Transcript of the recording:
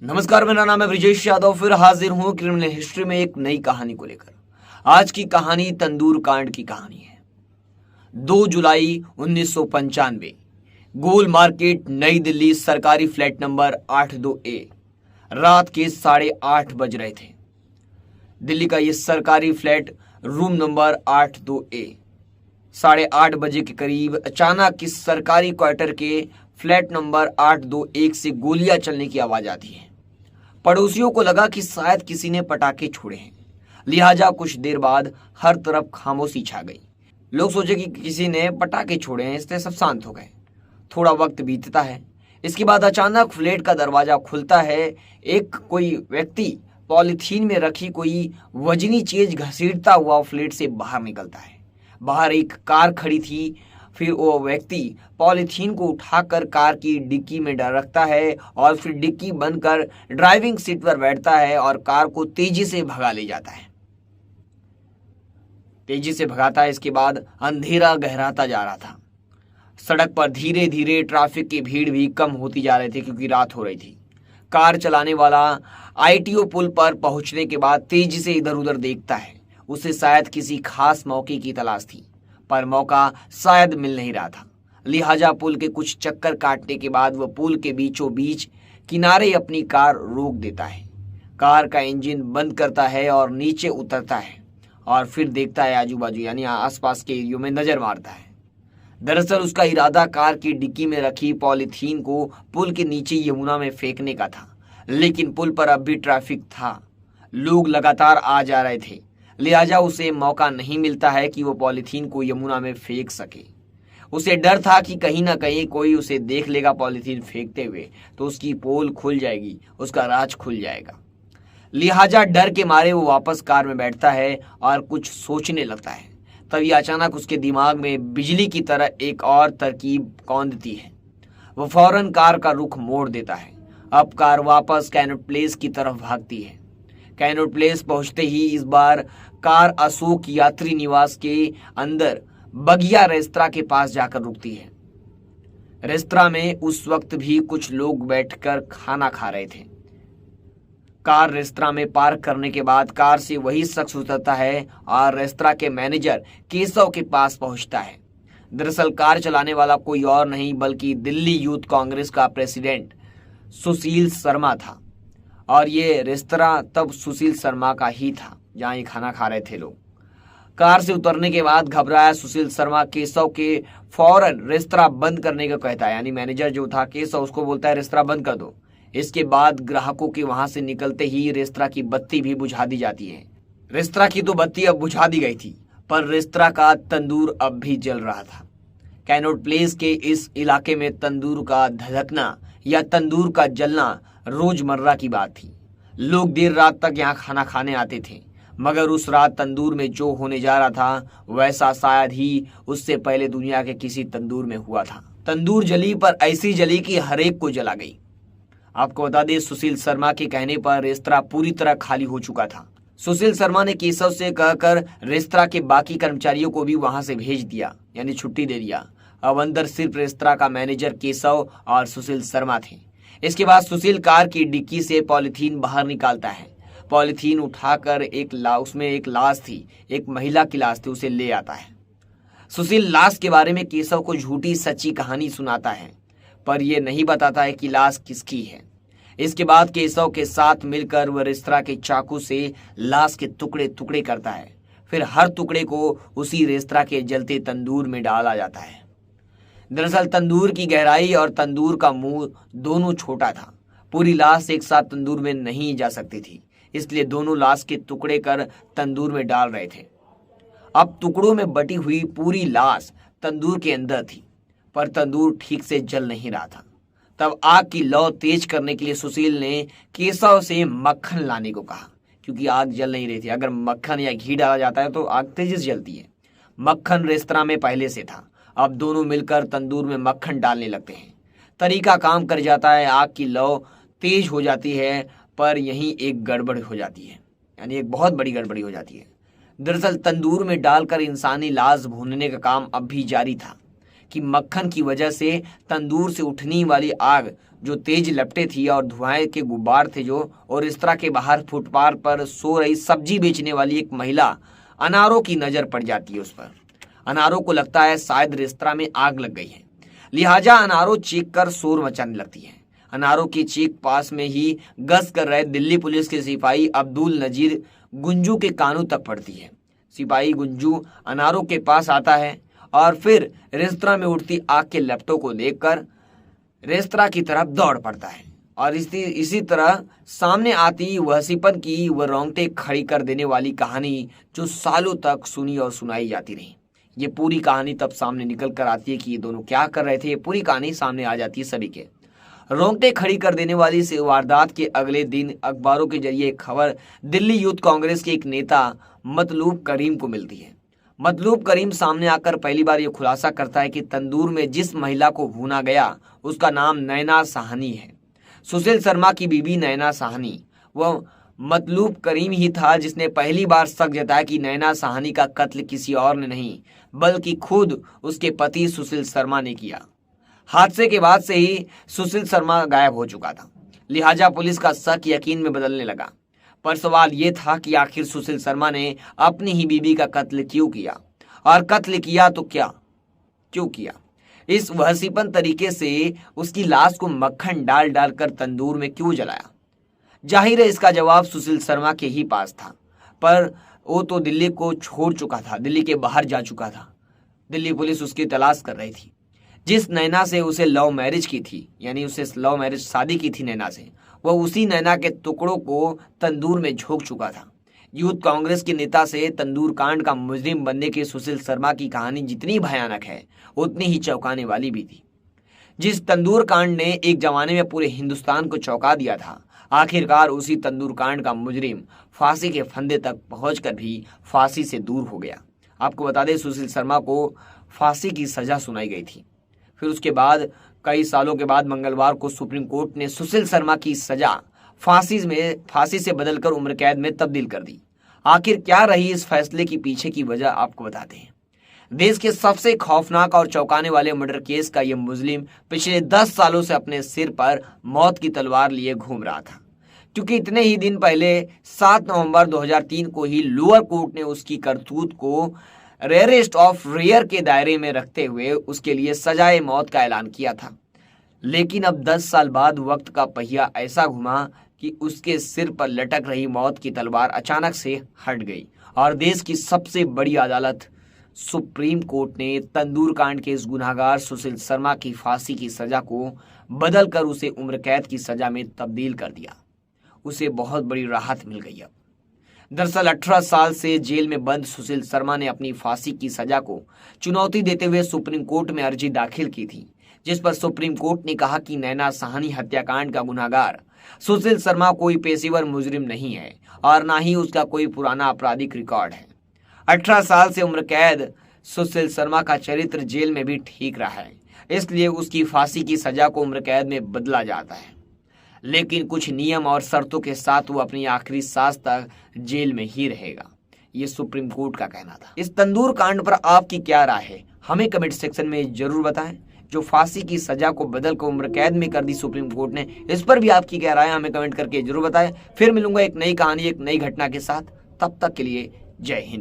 नमस्कार, मेरा नाम है ब्रिजेश यादव। फिर हाजिर हूं क्रिमिनल हिस्ट्री में एक नई कहानी को लेकर। आज की कहानी तंदूर कांड की कहानी है। 2 जुलाई 1995, गोल मार्केट, नई दिल्ली, सरकारी फ्लैट नंबर 82A। रात के 8:30 बज रहे थे। दिल्ली का ये सरकारी फ्लैट, रूम नंबर 82A। 8:30 बजे के करीब अचानक इस सरकारी क्वार्टर के फ्लैट नंबर 821 से गोलियां चलने की आवाज आती है। पड़ोसियों को लगा कि शायद किसी ने पटाखे छोड़े हैं, लिहाजा कुछ देर बाद हर तरफ खामोशी छा गई। लोग सोचे कि किसी ने पटाखे छोड़े हैं, इसलिए सब शांत हो गए। थोड़ा वक्त बीतता है। इसके बाद अचानक फ्लैट का दरवाजा खुलता है। एक कोई व्यक्ति पॉलीथीन में रखी कोई वजनी चीज घसीटता हुआ फ्लैट से बाहर निकलता है। बाहर एक कार खड़ी थी। फिर वो व्यक्ति पॉलीथीन को उठाकर कार की डिक्की में डाल रखता है और फिर डिक्की बंद कर ड्राइविंग सीट पर बैठता है और कार को तेजी से भगा ले जाता है। तेजी से भगाता है। इसके बाद अंधेरा गहराता जा रहा था। सड़क पर धीरे धीरे ट्रैफिक की भीड़ भी कम होती जा रही थी क्योंकि रात हो रही थी। कार चलाने वाला आईटीओ पुल पर पहुंचने के बाद तेजी से इधर उधर देखता है। उसे शायद किसी खास मौके की तलाश थी, पर मौका शायद मिल नहीं रहा था। लिहाजा पुल के कुछ चक्कर काटने के बाद वह पुल के बीचों बीच किनारे अपनी कार रोक देता है। कार का इंजन बंद करता है और नीचे उतरता है और फिर देखता है आजू बाजू यानी आसपास के एरियो में नजर मारता है। दरअसल उसका इरादा कार की डिक्की में रखी पॉलीथीन को पुल के नीचे यमुना में फेंकने का था, लेकिन पुल पर अब भी ट्रैफिक था। लोग लगातार आ जा रहे थे, लिहाजा उसे मौका नहीं मिलता है कि वो पॉलीथीन को यमुना में फेंक सके। उसे डर था कि कहीं ना कहीं कोई उसे देख लेगा पॉलीथीन फेंकते हुए, तो उसकी पोल खुल जाएगी, उसका राज खुल जाएगा। लिहाजा डर के मारे वो वापस कार में बैठता है और कुछ सोचने लगता है। तभी अचानक उसके दिमाग में बिजली की तरह एक और तरकीब कौंधती है। वो फौरन कार का रुख मोड़ देता है। अब कार वापस कैनॉट प्लेस की तरफ भागती है। कैनॉट प्लेस पहुंचते ही इस बार कार अशोक यात्री निवास के अंदर बगिया रेस्तरा के पास जाकर रुकती है। रेस्तरा में उस वक्त भी कुछ लोग बैठकर खाना खा रहे थे। कार रेस्तरा में पार्क करने के बाद कार से वही शख्स उतरता है और रेस्तरा के मैनेजर केशव के पास पहुंचता है। दरअसल कार चलाने वाला कोई और नहीं बल्कि दिल्ली यूथ कांग्रेस का प्रेसिडेंट सुशील शर्मा था। और ये रेस्तरा तब सुशील शर्मा का ही था जहां ये खाना खा रहे थे लोग। कार से उतरने के बाद घबराया सुशील शर्मा केशव के फौरन रेस्तरा बंद करने को कहता है, यानी मैनेजर जो था केशव उसको बोलता है रेस्तरा बंद कर दो। इसके बाद ग्राहकों के वहां से निकलते ही रेस्तरा की बत्ती भी बुझा दी जाती है। रेस्तरा की तो बत्ती अब बुझा दी गई थी, पर रेस्तरा का तंदूर अब भी जल रहा था। कैनॉट प्लेस के इस इलाके में तंदूर का धधकना या तंदूर का जलना रोजमर्रा की बात थी। लोग देर रात तक यहाँ खाना खाने आते थे, मगर उस रात तंदूर में जो होने जा रहा था वैसा शायद ही उससे पहले दुनिया के किसी तंदूर में हुआ था। तंदूर जली, पर ऐसी जली कि हर एक को जला गई। आपको बता दें, सुशील शर्मा के कहने पर रेस्तरा पूरी तरह खाली हो चुका था। सुशील शर्मा ने केशव से कहकर रेस्तरा के बाकी कर्मचारियों को भी वहां से भेज दिया, यानी छुट्टी दे दिया। अब अंदर सिर्फ रेस्तरा का मैनेजर केशव और सुशील शर्मा थे। इसके बाद सुशील कार की डिक्की से पॉलीथीन बाहर निकालता है। पॉलीथीन उठाकर उसमें एक लाश थी, एक महिला की लाश थी, उसे ले आता है। सुशील लाश के बारे में केशव को झूठी सच्ची कहानी सुनाता है, पर यह नहीं बताता है कि लाश किसकी है। इसके बाद केशव के साथ मिलकर वह रेस्तरा के चाकू से लाश के टुकड़े टुकड़े करता है। फिर हर टुकड़े को उसी रेस्तरा के जलते तंदूर में डाला जाता है। दरअसल तंदूर की गहराई और तंदूर का मुंह दोनों छोटा था। पूरी लाश एक साथ तंदूर में नहीं जा सकती थी, इसलिए दोनों लाश के टुकड़े कर तंदूर में डाल रहे थे। अब टुकड़ों में बटी हुई पूरी लाश तंदूर के अंदर थी, पर तंदूर ठीक से जल नहीं रहा था। तब आग की लौ तेज करने के लिए सुशील ने केशव से मक्खन लाने को कहा, क्योंकि आग जल नहीं रही थी। अगर मक्खन या घी डाला जाता है तो आग तेजी से जलती है। मक्खन रेस्तरा में पहले से था। अब दोनों मिलकर तंदूर में मक्खन डालने लगते हैं। तरीका काम कर जाता है, आग की लौ तेज हो जाती है, पर यहीं एक गड़बड़ हो जाती है, यानी एक बहुत बड़ी गड़बड़ी हो जाती है। दरअसल तंदूर में डालकर इंसानी लाश भूनने का काम अब भी जारी था कि मक्खन की वजह से तंदूर से उठने वाली आग जो तेज लपटें थी और धुआं के गुब्बार थे जो, और इस तरह के बाहर फुटपाथ पर सो रही सब्जी बेचने वाली एक महिला अनारों की नजर पड़ जाती है उस पर। अनारों को लगता है शायद रेस्तरां में आग लग गई है, लिहाजा अनारों चीख कर शोर मचाने लगती है। अनारों की चीख पास में ही गश्त कर रहे दिल्ली पुलिस के सिपाही अब्दुल नजीर गुंजू के कानों तक पड़ती है। सिपाही गुंजू अनारों के पास आता है और फिर रेस्तरां में उठती आग के लपटों को देखकर रेस्तरां की तरफ दौड़ पड़ता है। और इसी तरह सामने आती वहसीपन की वह रोंगटे खड़ी कर देने वाली कहानी जो सालों तक सुनी और सुनाई जाती रही, ये पूरी कहानी तब सामने निकल कर आती है कि ये दोनों क्या कर रहे थे। ये पूरी कहानी सामने आ जाती है सभी के। रोंगटे खड़ी कर देने वाली इस वारदात के अगले दिन अखबारों के जरिए एक खबर दिल्ली यूथ कांग्रेस के एक नेता मतलूब करीम को मिलती है। मतलूब करीम सामने आकर पहली बार यह खुलासा करता है कि तंदूर में जिस महिला को भूना गया उसका नाम नैना साहनी है। सुशील शर्मा की बीबी नैना साहनी, वह मतलूब करीम ही था जिसने पहली बार शक जताया कि नैना साहनी का कत्ल किसी और ने नहीं बल्कि खुद उसके पति सुशील शर्मा ने किया। हादसे के बाद से ही सुशील शर्मा गायब हो चुका था, लिहाजा पुलिस का शक यकीन में बदलने लगा। पर सवाल यह था कि आखिर सुशील शर्मा ने अपनी ही बीबी का कत्ल क्यों किया, और कत्ल किया तो क्यों किया। इस वहसीपन तरीके से उसकी लाश को मक्खन डाल डालकर तंदूर में क्यों जलाया। जाहिर है इसका जवाब सुशील शर्मा के ही पास था, पर वो तो दिल्ली को छोड़ चुका था, दिल्ली के बाहर जा चुका था। दिल्ली पुलिस उसकी तलाश कर रही थी। जिस नैना से उसे लव मैरिज की थी, यानी उसे लव मैरिज शादी की थी नैना से, वह उसी नैना के टुकड़ों को तंदूर में झोंक चुका था। यूथ कांग्रेस के नेता से तंदूर कांड का मुजरिम बनने के सुशील शर्मा की कहानी जितनी भयानक है उतनी ही चौंकाने वाली भी थी। जिस तंदूर कांड ने एक जमाने में पूरे हिंदुस्तान को चौंका दिया था, आखिरकार उसी तंदूर कांड का मुजरिम फांसी के फंदे तक पहुंचकर भी फांसी से दूर हो गया। आपको बता दें, सुशील शर्मा को फांसी की सजा सुनाई गई थी। फिर उसके बाद कई सालों के बाद मंगलवार को सुप्रीम कोर्ट ने सुशील शर्मा की सजा फांसी से बदलकर उम्र कैद में तब्दील कर दी। आखिर क्या रही इस फैसले की पीछे की वजह, आपको बताते हैं। देश के सबसे खौफनाक और चौंकाने वाले मर्डर केस का यह मुजरिम पिछले 10 सालों से अपने सिर पर मौत की तलवार लिए घूम रहा था, क्योंकि इतने ही दिन पहले 7 नवंबर 2003 को ही लोअर कोर्ट ने उसकी करतूत को रेयरेस्ट ऑफ रेयर के दायरे में रखते हुए उसके लिए सजाए मौत का ऐलान किया था। लेकिन अब 10 साल बाद वक्त का पहिया ऐसा घुमा कि उसके सिर पर लटक रही मौत की तलवार अचानक से हट गई और देश की सबसे बड़ी अदालत सुप्रीम कोर्ट ने तंदूर कांड के इस गुनहगार सुशील शर्मा की फांसी की सजा को बदलकर उसे उम्र कैद की सजा में तब्दील कर दिया। उसे बहुत बड़ी राहत मिल गई। अब दरअसल 18 साल से जेल में बंद सुशील शर्मा ने अपनी फांसी की सजा को चुनौती देते हुए सुप्रीम कोर्ट में अर्जी दाखिल की थी, जिस पर सुप्रीम कोर्ट ने कहा कि नैना साहनी हत्याकांड का गुनहगार सुशील शर्मा कोई पेशेवर मुजरिम नहीं है और ना ही उसका कोई पुराना आपराधिक रिकॉर्ड है। 18 साल से उम्र कैद सुशील शर्मा का चरित्र जेल में भी ठीक रहा है, इसलिए उसकी फांसी की सजा को उम्र कैद में बदला जाता है। लेकिन कुछ नियम और शर्तों के साथ वो अपनी आखिरी सांस तक जेल में ही रहेगा, ये सुप्रीम कोर्ट का कहना था। इस तंदूर कांड पर आपकी क्या राय है, हमें कमेंट सेक्शन में जरूर बताएं। जो फांसी की सजा को बदल कर उम्र कैद में कर दी सुप्रीम कोर्ट ने, इस पर भी आपकी क्या राय है, हमें कमेंट करके जरूर बताएं। फिर मिलूंगा एक नई कहानी, एक नई घटना के साथ। तब तक के लिए जय हिंद।